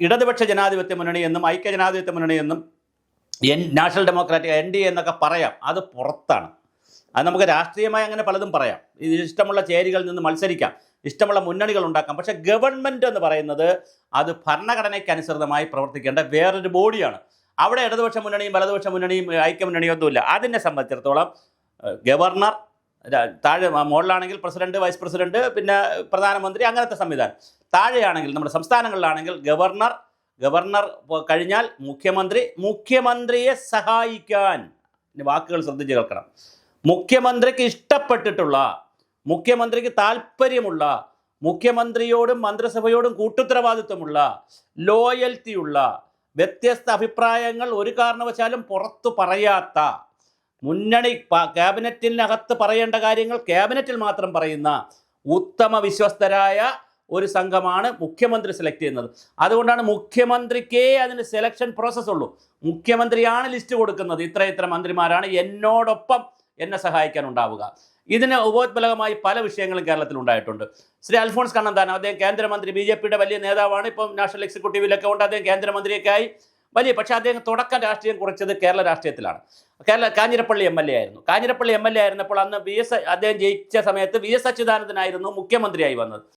ഇടതുപക്ഷ ജനാധിപത്യ മുന്നണി എന്നും ഐക്യ ജനാധിപത്യ മുന്നണി എന്നും നാഷണൽ ഡെമോക്രാറ്റിക് NDA എന്നൊക്കെ പറയാം. അത് പുറത്താണ്. അത് നമുക്ക് രാഷ്ട്രീയമായി അങ്ങനെ പലതും പറയാം. ഇഷ്ടമുള്ള ചേരികളിൽ നിന്ന് മത്സരിക്കാം, ഇഷ്ടമുള്ള മുന്നണികൾ ഉണ്ടാക്കാം. പക്ഷേ ഗവൺമെൻറ് എന്ന് പറയുന്നത് അത് ഭരണഘടനയ്ക്ക് അനുസൃതമായി പ്രവർത്തിക്കേണ്ട വേറൊരു ബോഡിയാണ്. അവിടെ ഇടതുപക്ഷ മുന്നണിയും വലതുപക്ഷ മുന്നണിയും ഐക്യമുന്നണിയും ഒന്നുമില്ല. അതിനെ സംബന്ധിച്ചിടത്തോളം ഗവർണർ, താഴെ മുകളിലാണെങ്കിൽ പ്രസിഡന്റ്, വൈസ് പ്രസിഡന്റ്, പിന്നെ പ്രധാനമന്ത്രി, അങ്ങനത്തെ സംവിധാനം. താഴെയാണെങ്കിൽ നമ്മുടെ സംസ്ഥാനങ്ങളിലാണെങ്കിൽ ഗവർണർ കഴിഞ്ഞാൽ മുഖ്യമന്ത്രിയെ സഹായിക്കാൻ, വാക്കുകൾ ശ്രദ്ധിച്ച് കേൾക്കണം, മുഖ്യമന്ത്രിക്ക് ഇഷ്ടപ്പെട്ടിട്ടുള്ള, മുഖ്യമന്ത്രിക്ക് താല്പര്യമുള്ള, മുഖ്യമന്ത്രിയോടും മന്ത്രിസഭയോടും കൂട്ടുത്തരവാദിത്വമുള്ള, ലോയൽറ്റിയുള്ള, വ്യത്യസ്ത അഭിപ്രായങ്ങൾ ഒരു കാരണവശാലും പുറത്തു പറയാത്ത, മുന്നണി ക്യാബിനറ്റിനകത്ത് പറയേണ്ട കാര്യങ്ങൾ ക്യാബിനറ്റിൽ മാത്രം പറയുന്ന ഉത്തമ വിശ്വസ്തരായ ഒരു സംഘമാണ് മുഖ്യമന്ത്രി സെലക്ട് ചെയ്യുന്നത്. അതുകൊണ്ടാണ് മുഖ്യമന്ത്രിക്കേ അതിന് സെലക്ഷൻ പ്രോസസ്സ് ഉള്ളൂ. മുഖ്യമന്ത്രിയാണ് ലിസ്റ്റ് കൊടുക്കുന്നത്, ഇത്ര മന്ത്രിമാരാണ് എന്നോടൊപ്പം എന്നെ സഹായിക്കാൻ ഉണ്ടാവുക. ഇതിന് ഉപോത്ബലകമായി പല വിഷയങ്ങളും കേരളത്തിൽ ഉണ്ടായിട്ടുണ്ട്. ശ്രീ അൽഫോൺസ് കണ്ണന്താനം, അദ്ദേഹം കേന്ദ്രമന്ത്രി, BJPയുടെ വലിയ നേതാവാണ്, ഇപ്പം നാഷണൽ എക്സിക്യൂട്ടീവിലൊക്കെ ഉണ്ട്, അദ്ദേഹം കേന്ദ്രമന്ത്രിയൊക്കെ ആയി വലിയ. പക്ഷേ അദ്ദേഹം തുടക്കം രാഷ്ട്രീയം കുറിച്ചത് കേരള രാഷ്ട്രീയത്തിലാണ്. കാഞ്ഞിരപ്പള്ളി MLA ആയിരുന്നു. കാഞ്ഞിരപ്പള്ളി MLA ആയിരുന്നപ്പോൾ അന്ന് അദ്ദേഹം ജയിച്ച സമയത്ത് VS അച്യുതാനന്ദനായിരുന്നു മുഖ്യമന്ത്രിയായി വന്നത്.